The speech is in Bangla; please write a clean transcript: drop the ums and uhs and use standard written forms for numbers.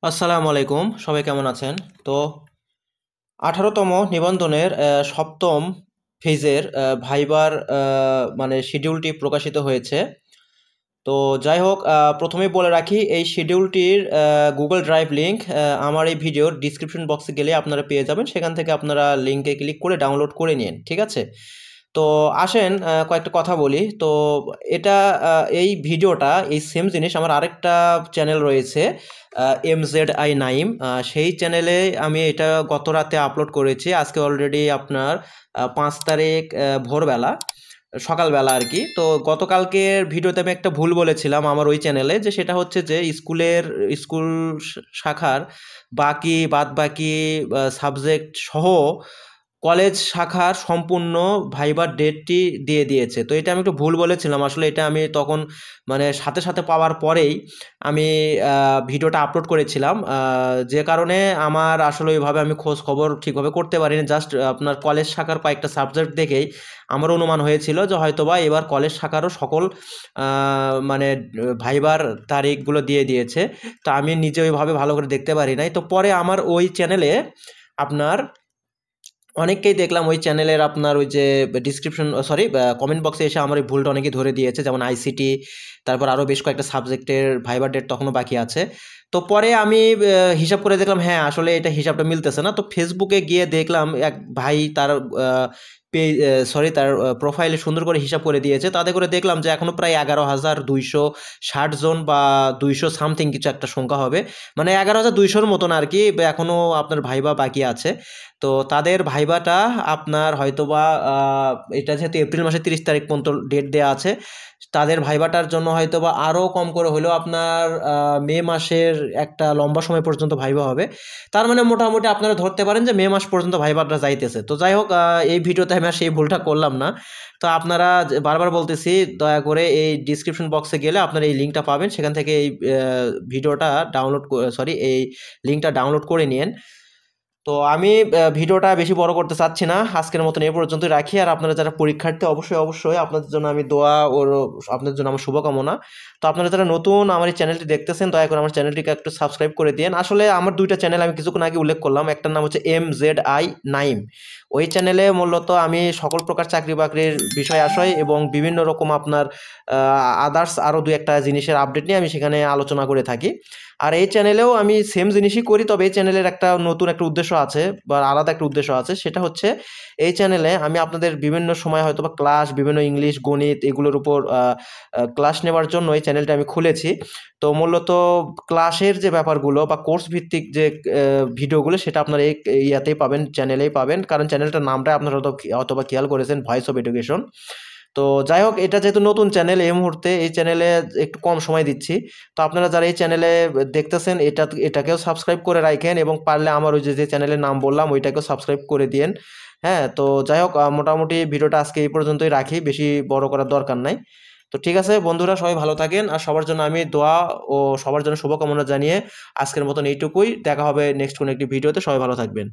আসসালামু আলাইকুম, সবাই কেমন আছেন? তো 18তম নিবন্ধনের ৭ম ফেজের ভাইবার মানে শিডিউলটি প্রকাশিত হয়েছে। তো যাই হোক, প্রথমেই বলে রাখি এই শিডিউলটির গুগল ড্রাইভ লিঙ্ক আমার এই ভিডিওর ডিসক্রিপশন বক্সে গেলে আপনারা পেয়ে যাবেন। সেখান থেকে আপনারা লিঙ্কে ক্লিক করে ডাউনলোড করে নিন, ঠিক আছে? তো আসেন কয়েকটা কথা বলি। তো এটা এই ভিডিওটা এই সেম জিনিস আমার আরেকটা চ্যানেল রয়েছে, MZI নাইম। সেই চ্যানেলে আমি এটা গত রাতে আপলোড করেছি। আজকে অলরেডি আপনার ৫ তারিখ ভোরবেলা, সকালবেলা আর কি। তো গতকালকের ভিডিওতে আমি একটা ভুল বলেছিলাম আমার ওই চ্যানেলে, যে সেটা হচ্ছে যে স্কুল শাখার বাদবাকি সাবজেক্ট সহ কলেজ শাখার সম্পূর্ণ ভাইবার ডেটটি দিয়ে দিয়েছে। তো এটা আমি একটু ভুল বলেছিলাম। আসলে এটা আমি তখন মানে সাথে পাওয়ার পরেই আমি ভিডিওটা আপলোড করেছিলাম। যে কারণে আমার আসলে ওইভাবে আমি খোঁজ খবর ঠিকভাবে করতে পারিনি। জাস্ট আপনার কলেজ শাখার কয়েকটা সাবজেক্ট দেখেই আমার অনুমান হয়েছিল যে হয়তোবা এবার কলেজ শাখারও সকল মানে ভাইবার তারিখগুলো দিয়ে দিয়েছে। তো আমি নিজে ওইভাবে ভালো করে দেখতে পারি নাই। তো পরে আমার ওই চ্যানেলে আপনার অনেককেই দেখলাম ওই চ্যানেলের আপনার ওই যে কমেন্ট বক্সে এসে আমার ওই ভুলটা অনেকেই ধরে দিয়েছে, যেমন আইসিটি, তারপর আরও বেশ কয়েকটা সাবজেক্টের ভাইবার ডেট তখনও বাকি আছে। তো পরে আমি হিসাব করে দেখলাম, হ্যাঁ আসলে এটা হিসাবটা মিলতেছে না। তো ফেসবুকে গিয়ে দেখলাম এক ভাই তার তার প্রোফাইলে সুন্দর করে হিসাব করে দিয়েছে। তাতে করে দেখলাম যে এখনও প্রায় 11,260 জন বা 200 সামথিং কিছু একটা সংখ্যা হবে, মানে 11,200-র মতন আর কি এখনও আপনার ভাইবা বাকি আছে। তো তাদের ভাইবাটা আপনার হয়তোবা এটা যেহেতু এপ্রিল মাসের 30 তারিখ পর্যন্ত ডেট দেওয়া আছে, তাদের ভাইবাটার জন্য হয়তোবা আরও কম করে হলেও আপনার মে মাসের একটা লম্বা সময় পর্যন্ত ভাইবা হবে। তার মানে মোটামুটি আপনারা ধরতে পারেন যে মে মাস পর্যন্ত ভাইবাটা যাইতেছে। তো যাই হোক, এই ভিডিওতে আমি আর সেই ভুলটা করলাম না। তো আপনারা বারবার বলতেছি, দয়া করে এই ডিসক্রিপশন বক্সে গেলে আপনারা এই লিঙ্কটা পাবেন। সেখান থেকে এই ভিডিওটা এই লিঙ্কটা ডাউনলোড করে নিন। তো আমি ভিডিওটা বেশি বড় করতে চাচ্ছি না, আজকের মতন এই পর্যন্তই রাখি। আর আপনারা যারা পরীক্ষার্থী, অবশ্যই আপনাদের জন্য আমি দোয়া ও আপনাদের জন্য আমার শুভকামনা। তো আপনারা যারা নতুন আমার এই চ্যানেলটি দেখতেছেন, দয়া করে আমার চ্যানেলটিকে একটু সাবস্ক্রাইব করে দিন। আসলে আমার দুইটা চ্যানেল আমি কিছুক্ষণ আগে উল্লেখ করলাম, একটার নাম হচ্ছে MZI নাইম। ওই চ্যানেলে মূলত আমি সকল প্রকার চাকরি বাকরির বিষয় আশয় এবং বিভিন্ন রকম আপনার আদার্স আরও দু একটা জিনিসের আপডেট নিয়ে আমি সেখানে আলোচনা করে থাকি। আর এই চ্যানেলেও আমি সেম জিনিসই করি, তবে এই চ্যানেলের একটা নতুন একটা উদ্দেশ্য আছে বা আলাদা একটা উদ্দেশ্য আছে। সেটা হচ্ছে এই চ্যানেলে আমি আপনাদের বিভিন্ন সময় হয়তোবা ক্লাস, বিভিন্ন ইংলিশ, গণিত এগুলোর উপর ক্লাস নেওয়ার জন্য এই চ্যানেলটা আমি খুলেছি। তো মূলত ক্লাসের যে ব্যাপারগুলো বা কোর্স ভিত্তিক যে ভিডিওগুলো, সেটা আপনারা এই ইয়াতেই পাবেন, চ্যানেলেই পাবেন। কারণ চ্যানেলটার নামটা আপনারা অথবা খেয়াল করেছেন, ভয়েস অফ এডুকেশন। তো যাই হোক, এটা যেহেতু নতুন চ্যানেল, এই মুহূর্তে এই চ্যানেলে একটু কম সময় দিচ্ছি। তো আপনারা যারা এই চ্যানেলে দেখতেছেন, এটাকেও সাবস্ক্রাইব করে রাখেন এবং পারলে আমার ওই যে চ্যানেলের নাম বললাম ওইটাকেও সাবস্ক্রাইব করে দিয়েন। হ্যাঁ, তো যাই হোক, মোটামুটি ভিডিওটা আজকে এই পর্যন্তই রাখি, বেশি বড় করার দরকার নাই। তো ঠিক আছে বন্ধুরা, সবাই ভালো থাকেন। আর সবার জন্য আমি দোয়া ও সবার জন্য শুভকামনা জানিয়ে আজকের মতন এইটুকুই। দেখা হবে নেক্সট কোনো একটি ভিডিওতে। সবাই ভালো থাকবেন।